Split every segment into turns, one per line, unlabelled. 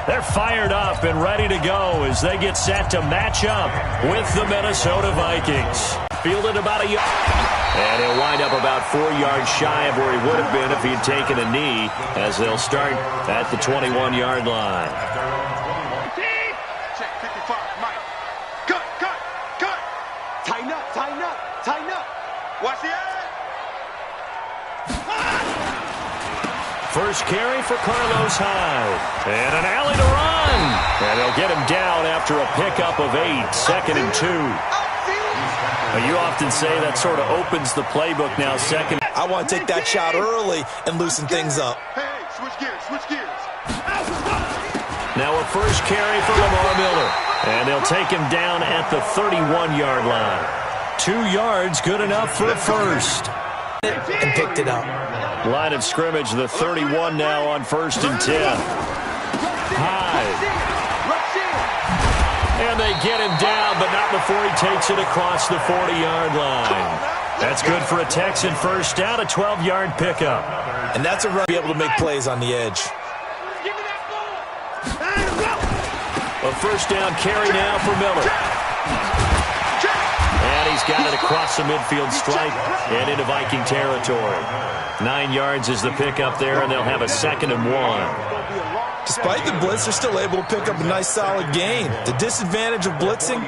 They're fired up and ready to go as they get set to match up with the Minnesota Vikings. Fielded about a yard. And he'll wind up about 4 yards shy of where he would have been if he'd taken a knee, as they'll start at the 21-yard line.
Check 55, Mike. Cut. Tighten up. Watch the edge.
First carry for Carlos Hyde. And an alley to run. And they'll get him down after a pickup of 8, 2nd and 2. You often say that sort of opens the playbook now, second.
I want to take that shot early and loosen things up.
Hey, switch gears.
Now a first carry for Lamar Miller. And they'll take him down at the 31-yard line. 2 yards, good enough for a first.
And picked it up.
Line of scrimmage, the 31 now on 1st and 10. Hyde. And they get him down, but not before he takes it across the 40-yard line. That's good for a Texan first down, a 12-yard pickup.
And that's a run to be able to make plays on the edge.
A first down carry now for Miller. And he's got it across the midfield stripe and into Viking territory. 9 yards is the pickup there, and they'll have a 2nd and 1.
Despite the blitz, they're still able to pick up a nice solid gain. The disadvantage of blitzing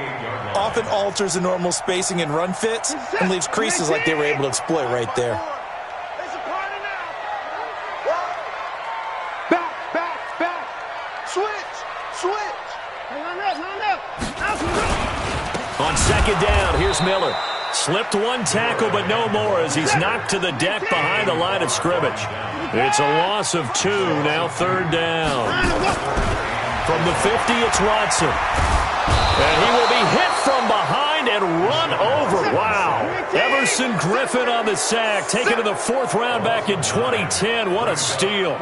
often alters the normal spacing and run fits and leaves creases like they were able to exploit right there.
Back. Switch.
On 2nd down, here's Miller. Slipped one tackle, but no more as he's knocked to the deck behind the line of scrimmage. It's a loss of 2, now 3rd down. From the 50, it's Watson. And he will be hit from behind and run over. Wow. Everson Griffin on the sack, taken to the 4th round back in 2010. What a steal.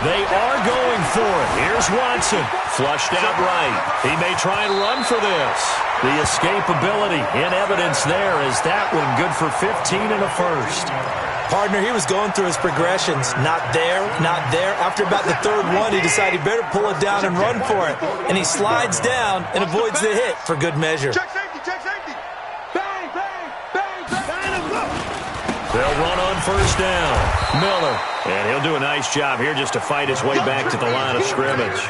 They are going for it. Here's Watson. Flushed out right. He may try and run for this. The escapability in evidence there as that one good for 15 and a first.
Partner, he was going through his progressions. Not there. After about the 3rd one, he decided he better pull it down and run for it. And he slides down and avoids the hit for good measure.
Check safety. Bang.
They'll run on first down. Miller. And he'll do a nice job here just to fight his way back to the line of scrimmage.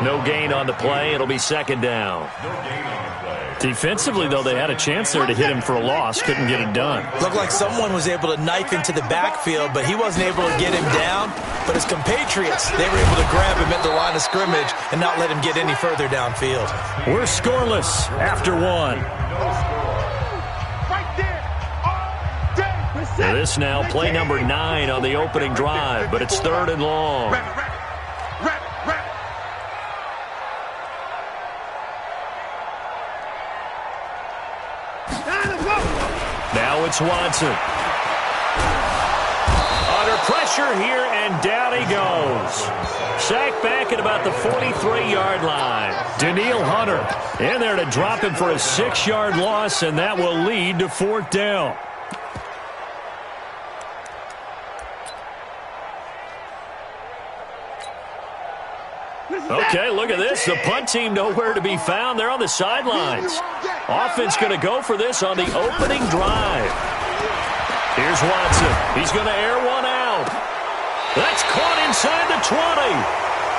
No gain on the play. It'll be 2nd down. Defensively, though, they had a chance there to hit him for a loss. Couldn't get it done.
Looked like someone was able to knife into the backfield, but he wasn't able to get him down. But his compatriots, they were able to grab him at the line of scrimmage and not let him get any further downfield.
We're scoreless after 1. This now play number 9 on the opening drive, but it's 3rd and long. Now it's Watson. Under pressure here, and down he goes. Sacked back at about the 43-yard line. Daniil Hunter in there to drop him for a 6-yard loss, and that will lead to 4th down. Okay, look at this. The punt team nowhere to be found. They're on the sidelines. Offense going to go for this on the opening drive. Here's Watson. He's going to air one out. That's caught inside the 20.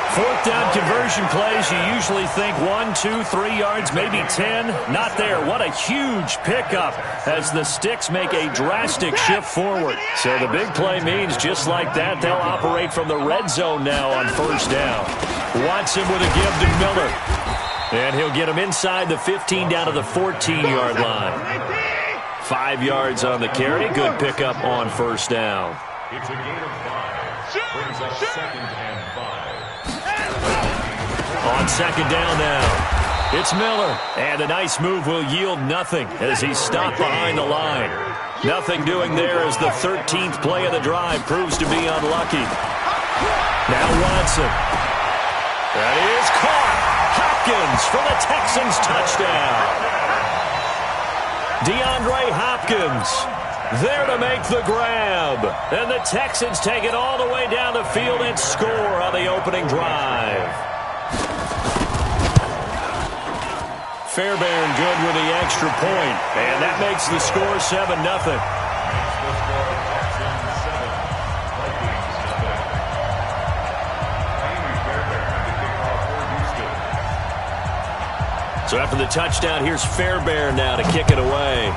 4th down conversion plays, you usually think 1, 2, 3 yards, maybe 10. Not there. What a huge pickup as the Sticks make a drastic shift forward. So the big play means just like that, they'll operate from the red zone now on 1st down. Watson with a give to Miller. And he'll get him inside the 15 down to the 14-yard line. 5 yards on the carry. Good pickup on 1st down.
It's a gain of 5. Brings up 2nd and 5.
On 2nd down now, it's Miller. And a nice move will yield nothing as he's stopped behind the line. Nothing doing there as the 13th play of the drive proves to be unlucky. Now Watson. That is caught. Hopkins for the Texans touchdown. DeAndre Hopkins there to make the grab. And the Texans take it all the way down the field and score on the opening drive. Fairbairn good with the extra point, and that makes the score 7-0. So after the touchdown, here's Fairbairn now to kick it away.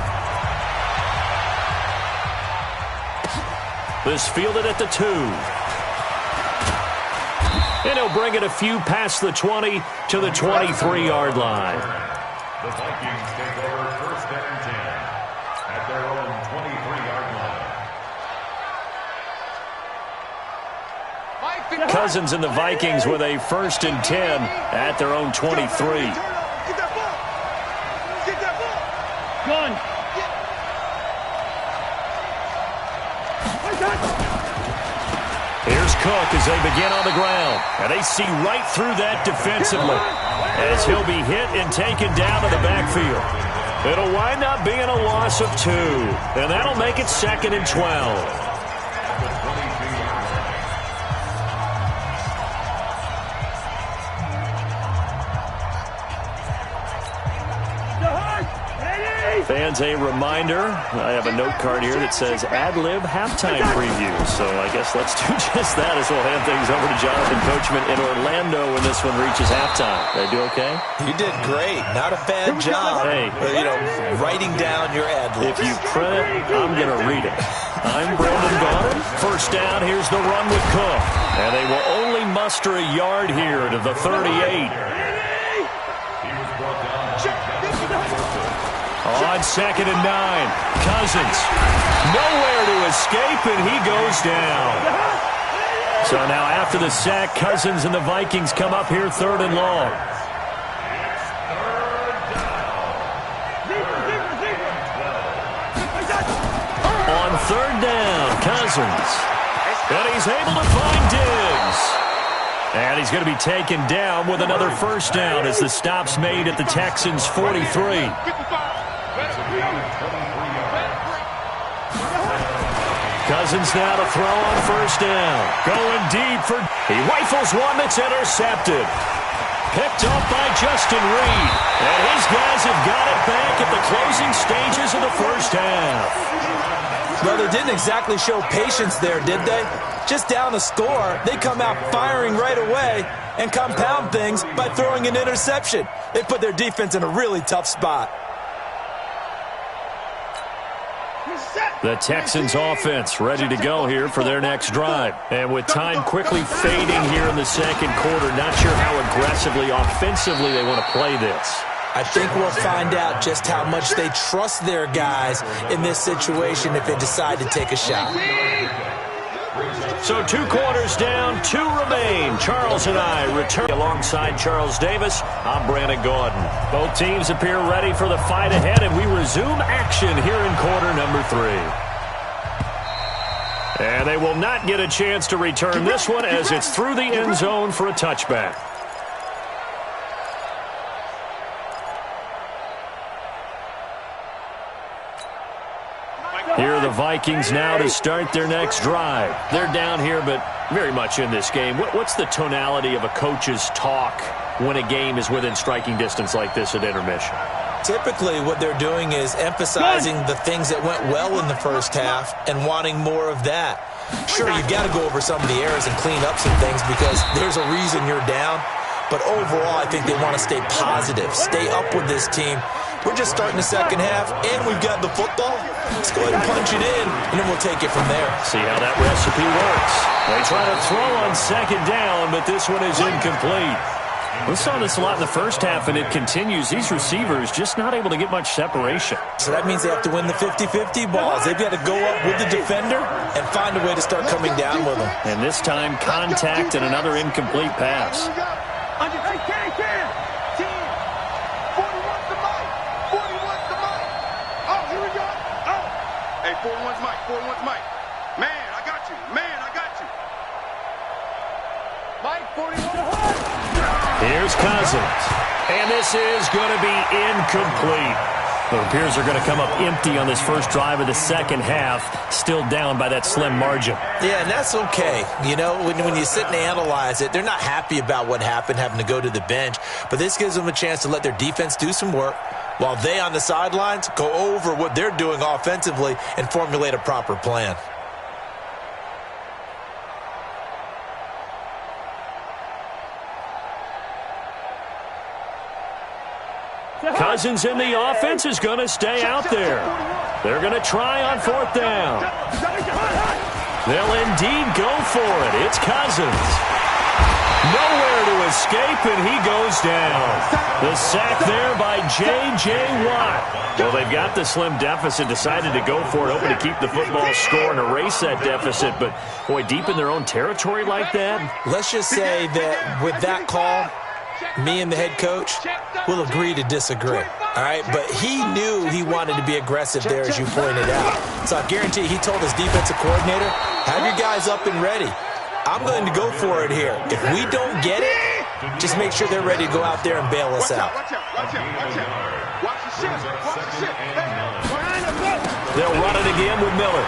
This fielded at the 2. And he'll bring it a few past the 20 to the 23-yard line.
The Vikings take over 1st and 10 at their own 23-yard line.
Cousins and the Vikings with a 1st and 10 at their own 23.
Gun.
Here's Cook as they begin on the ground. And they see right through that defensively as he'll be hit and taken down to the backfield. It'll wind up being a loss of 2. And that'll make it 2nd and 12. Fans, a reminder, I have a note card here that says ad-lib halftime preview. So I guess let's do just that as we'll hand things over to Jonathan Coachman in Orlando when this one reaches halftime. Did I do okay?
You did great. Not a bad job.
Hey.
Writing down your ad-libs.
If you print it, I'm going to read it. I'm Brandon Gaudin. 1st down, here's the run with Cook. And they will only muster a yard here to the 38. On 2nd and 9, Cousins nowhere to escape, and he goes down. So now after the sack, Cousins and the Vikings come up here 3rd and long. On 3rd down, Cousins. And he's able to find Diggs. And he's going to be taken down with another 1st down as the stop's made at the Texans' 43. Cousins now to throw on 1st down. Going deep for... He rifles one that's intercepted. Picked up by Justin Reed. And his guys have got it back at the closing stages of the 1st half.
Well, they didn't exactly show patience there, did they? Just down a score, they come out firing right away and compound things by throwing an interception. They put their defense in a really tough spot.
The Texans offense ready to go here for their next drive. And with time quickly fading here in the 2nd quarter, not sure how aggressively, offensively they want to play this.
I think we'll find out just how much they trust their guys in this situation if they decide to take a shot.
So 2 quarters down, 2 remain. Charles and I return alongside Charles Davis. I'm Brandon Gaudin. Both teams appear ready for the fight ahead, and we resume action here in quarter number 3. And they will not get a chance to return this one as it's through the end zone for a touchback. Here are the Vikings now to start their next drive. They're down here, but very much in this game. What's the tonality of a coach's talk when a game is within striking distance like this at intermission?
Typically, what they're doing is emphasizing the things that went well in the 1st half and wanting more of that. Sure, you've got to go over some of the errors and clean up some things because there's a reason you're down. But overall, I think they want to stay positive, stay up with this team. We're just starting the 2nd half, and we've got the football. Let's go ahead and punch it in, and then we'll take it from there.
See how that recipe works. They try to throw on 2nd down, but this one is incomplete. We saw this a lot in the 1st half, and it continues. These receivers just not able to get much separation.
So that means they have to win the 50-50 balls. They've got to go up with the defender and find a way to start coming down with them.
And this time, contact and another incomplete pass.
Hey, 4-1's Mike. 4-1's Mike. Man, I got you. Man, I got you. Mike, 41.
Here's Cousins. And this is going to be incomplete. It appears they're going to come up empty on this first drive of the second half, still down by that slim margin.
Yeah, and that's okay. You know, when you sit and analyze it, they're not happy about what happened, having to go to the bench. But this gives them a chance to let their defense do some work while they on the sidelines go over what they're doing offensively and formulate a proper plan.
Cousins in the offense is going to stay out there. They're going to try on fourth down. They'll indeed go for it. It's Cousins. Nowhere to escape, and he goes down. The sack there by J.J. Watt. Well, they've got the slim deficit, decided to go for it, hoping to keep the football score and erase that deficit. But, boy, deep in their own territory like that.
Let's just say that with that call, me and the head coach will agree to disagree, all right? But he knew he wanted to be aggressive there, as you pointed out. So I guarantee he told his defensive coordinator, have your guys up and ready. I'm going to go for it here. If we don't get it, just make sure they're ready to go out there and bail us out.
Watch out. Watch the shit.
They'll run it again with Miller.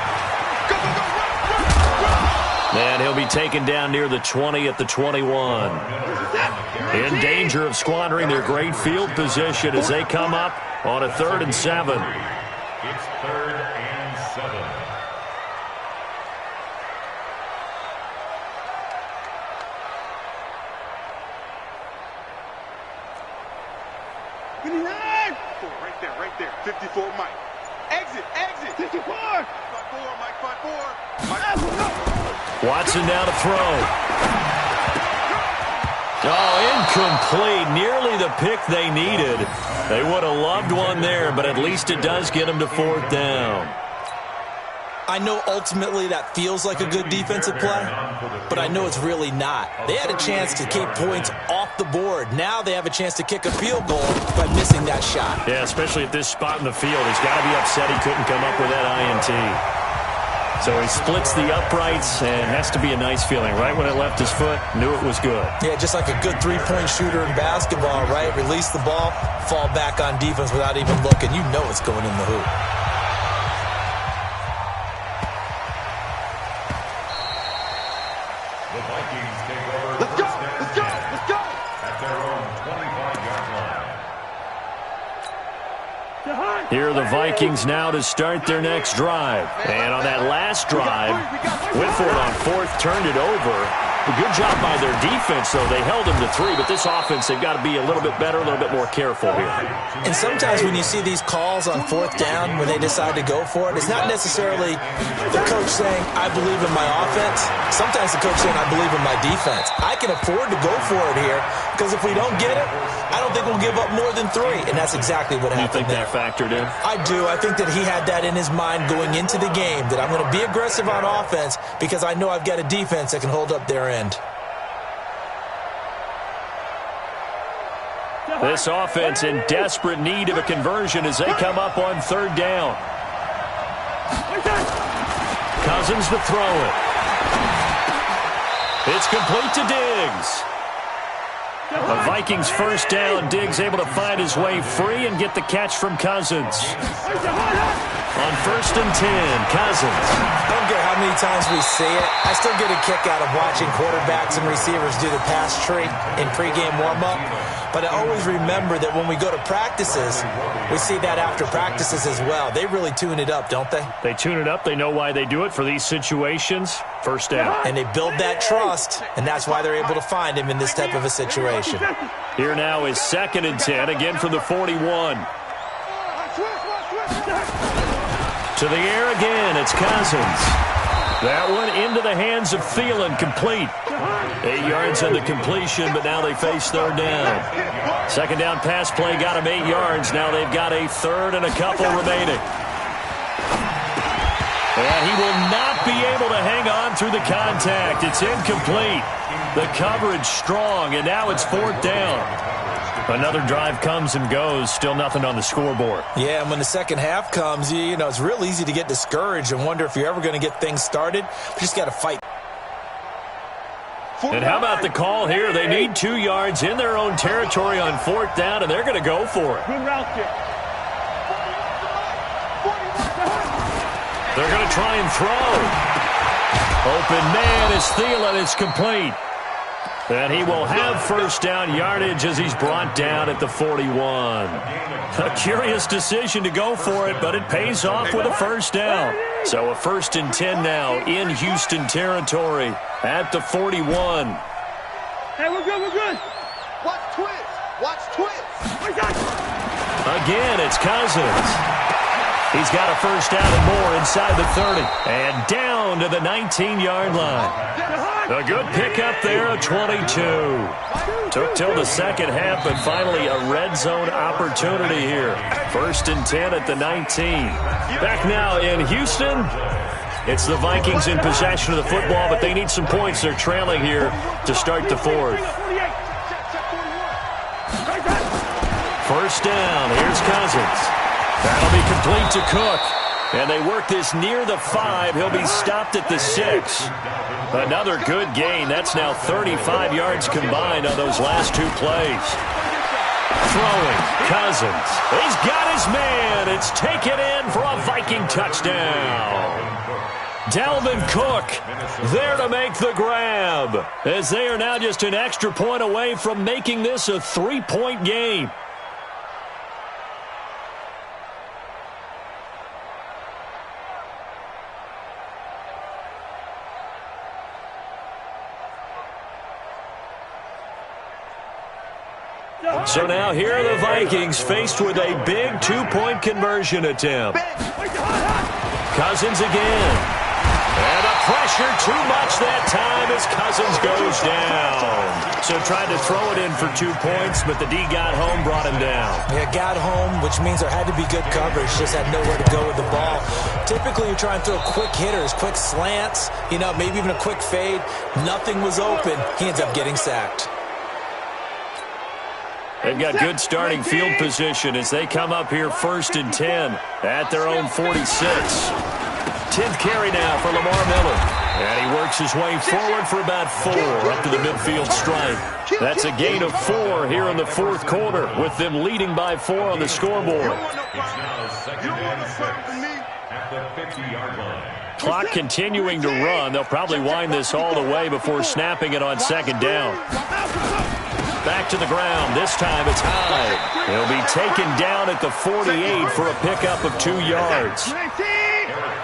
And he'll be taken down near the 20 at the 21. In danger of squandering their great field position as they come up on a 3rd and 7.
It's 3rd and 7.
Right there. 54, Mike. Exit. 54. Front 4.
Watson now to throw. Oh, incomplete. Nearly the pick they needed. They would have loved one there, but at least it does get them to 4th down.
I know ultimately that feels like a good defensive play, but I know it's really not. They had a chance to keep points off the board. Now they have a chance to kick a field goal by missing that shot.
Yeah, especially at this spot in the field. He's got to be upset he couldn't come up with that INT. So he splits the uprights, and has to be a nice feeling. Right when it left his foot, knew it was good.
Yeah, just like a good three-point shooter in basketball, right? Release the ball, fall back on defense without even looking. You know it's going in the hoop.
The Vikings take over. Let's go. At their own 25-yard line.
Here are the Vikings now to start their next drive. And on that last drive, went for it on 4th, turned it over. A good job by their defense, though. They held them to 3, but this offense, they've got to be a little bit better, a little bit more careful here.
And sometimes when you see these calls on 4th down, when they decide to go for it, it's not necessarily the coach saying, I believe in my offense. Sometimes the coach saying, I believe in my defense. I can afford to go for it here, because if we don't get it, I don't think we'll give up more than 3. And that's exactly what happened there.
You think that factored in?
I do. I think that he had that in his mind going into the game, that I'm going to be aggressive on offense because I know I've got a defense that can hold up their end.
This offense in desperate need of a conversion as they come up on 3rd down. Cousins to throw it. It's complete to Diggs. The Vikings first down. Diggs able to find his way free and get the catch from Cousins. On 1st and 10, Cousins.
I don't care how many times we see it. I still get a kick out of watching quarterbacks and receivers do the pass tree in pregame warm-up. But I always remember that when we go to practices, we see that after practices as well. They really tune it up, don't they?
They tune it up. They know why they do it for these situations. First down.
And they build that trust, and that's why they're able to find him in this type of a situation.
Here now is 2nd and 10, again from the 41. To the air again, it's Cousins. That one into the hands of Thielen, complete. 8 yards on the completion, but now they face 3rd down. 2nd down pass play got him 8 yards. Now they've got a 3rd and a couple remaining. And he will not be able to hang on through the contact. It's incomplete. The coverage strong, and now it's 4th down. Another drive comes and goes, still nothing on the scoreboard.
Yeah, and when the second half comes, you know, it's real easy to get discouraged and wonder if you're ever going to get things started. You just got to fight.
And how about the call here? They need 2 yards in their own territory on 4th down, and they're going to go for it.
Good route there.
They're going to try and throw. Open man is Thielen. It's complete. And he will have first down yardage as he's brought down at the 41. A curious decision to go for it, but it pays off with a first down. So a 1st and 10 now in Houston territory at the 41.
Hey, we're good, we're good.
Watch twist. Watch twist.
Again, it's Cousins. He's got a first down and more inside the 30. And down to the 19-yard line. A good pickup there, a 22. Took till the second half, but finally a red zone opportunity here. 1st and 10 at the 19. Back now in Houston. It's the Vikings in possession of the football, but they need some points. They're trailing here to start the 4th. First down. Here's Cousins. That'll be complete to Cook. And they work this near the 5. He'll be stopped at the 6. Another good gain. That's now 35 yards combined on those last 2 plays. Throwing. Cousins. He's got his man. It's taken in for a Viking touchdown. Dalvin Cook there to make the grab, as they are now just an extra point away from making this a 3-point game. So now here are the Vikings faced with a big 2-point conversion attempt. Cousins again. And a pressure too much that time as Cousins goes down. So tried to throw it in for 2 points, but the D got home, brought him down.
Yeah, got home, which means there had to be good coverage. Just had nowhere to go with the ball. Typically, you try and throw quick hitters, quick slants, maybe even a quick fade. Nothing was open. He ends up getting sacked.
They've got good starting field position as they come up here 1st and 10 at their own 46. 10th carry now for Lamar Miller. And he works his way forward for about 4 up to the midfield stripe. That's a gain of 4 here in the 4th quarter with them leading by 4 on the scoreboard. Clock continuing to run. They'll probably wind this all the way before snapping it on 2nd down. Back to the ground. This time it's high. He'll be taken down at the 48 for a pickup of 2 yards.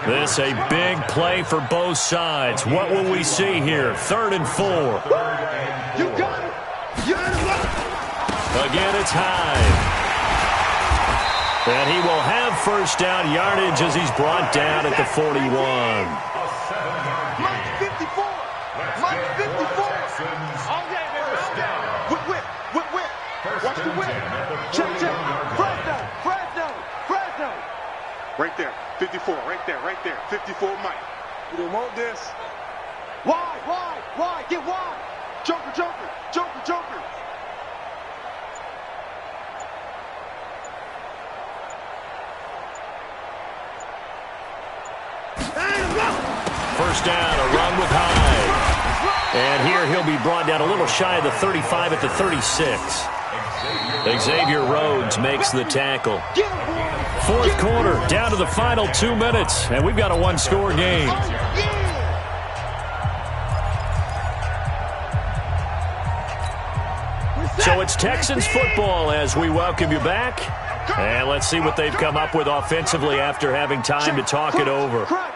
This a big play for both sides. What will we see here? 3rd and 4. Again, it's high. And he will have first down yardage as he's brought down at the 41.
Watch the whip. Check. Fresno. Right there. 54. Right there. 54 Mike. You don't want this. Wide. Get wide. Joker.
First down, a run with Hyde. And here he'll be brought down a little shy of the 35 at the 36. Xavier Rhodes makes the tackle. 4th quarter, down to the final 2 minutes, and we've got a 1-score game. So it's Texans football as we welcome you back. And let's see what they've come up with offensively after having time to talk it over.
Crunch.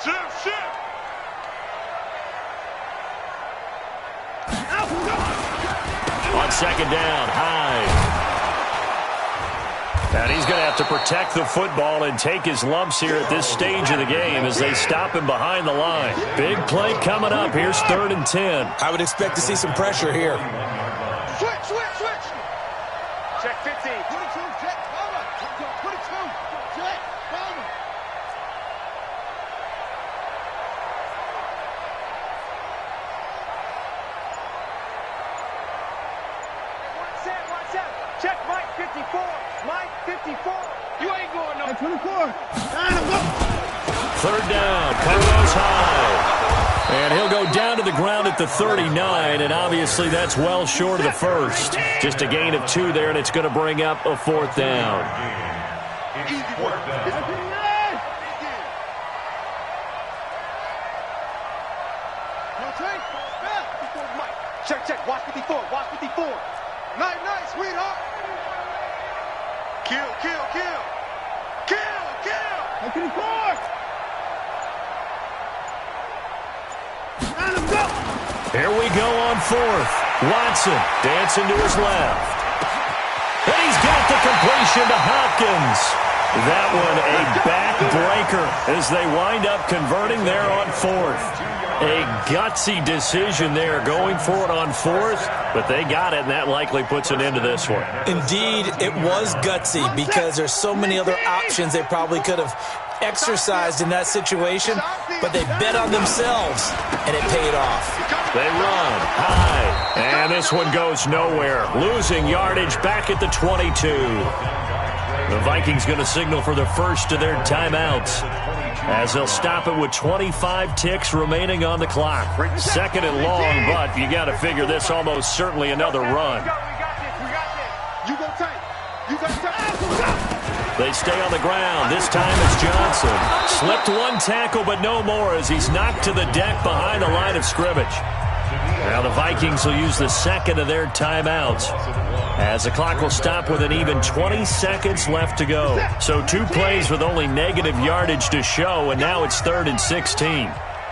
Shift.
On 2nd down, Hyde. And he's going to have to protect the football and take his lumps here at this stage of the game as they stop him behind the line. Big play coming up. Here's 3rd and 10.
I would expect to see some pressure here.
Switch. Check 15. 22, check. 22, check. Watch out. Check Mike 54. Mike 54. You ain't going no 24.
3rd down. Carlos Hyde. And he'll go down to the ground at the 39, and obviously that's well short of the first. Just a gain of 2 there, and it's going to bring up a 4th down.
Check, check. Watch 54. Watch 54. Night, night, sweetheart. Kill, kill, kill. Kill, kill.
Hey, 54. Let's go.
Here we go on fourth. Watson dancing to his left. And he's got the completion to Hopkins. That one a backbreaker as they wind up converting there on fourth. A gutsy decision there going for it on fourth, but they got it, and that likely puts an end to this one.
Indeed, it was gutsy because there's so many other options they probably could have exercised in that situation, but they bet on themselves, and it paid off.
They run high, and this one goes nowhere, losing yardage back at the 22. The Vikings going to signal for the first of their timeouts as they'll stop it with 25 ticks remaining on the clock. Second and long, but you got to figure this almost certainly another run.
We got this. You go tight. You go tight.
They stay on the ground. This time it's Johnson. Slipped one tackle, but no more as he's knocked to the deck behind the line of scrimmage. Now the Vikings will use the second of their timeouts as the clock will stop with an even 20 seconds left to go. So 2 plays with only negative yardage to show, and now it's 3rd and 16.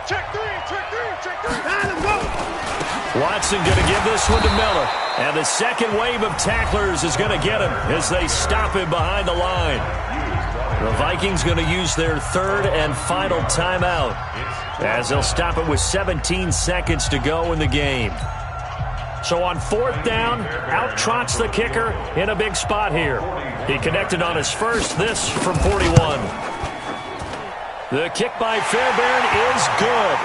Check three, check three, check three.
Let's go.
Watson going to give this one to Miller. And the second wave of tacklers is going to get him as they stop him behind the line. The Vikings going to use their 3rd and final timeout as they'll stop it with 17 seconds to go in the game. So on 4th down, out trots the kicker in a big spot here. He connected on his first, this from 41. The kick by Fairbairn is good.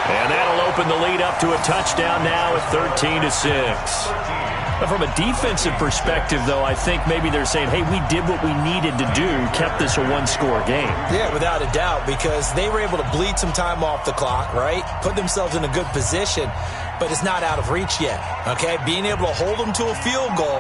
And that'll open the lead up to a touchdown now at 13-6. But from a defensive perspective, though, I think maybe they're saying, hey, we did what we needed to do, kept this a 1-score game.
Yeah, without a doubt, because they were able to bleed some time off the clock, right? Put themselves in a good position, but it's not out of reach yet, okay? Being able to hold them to a field goal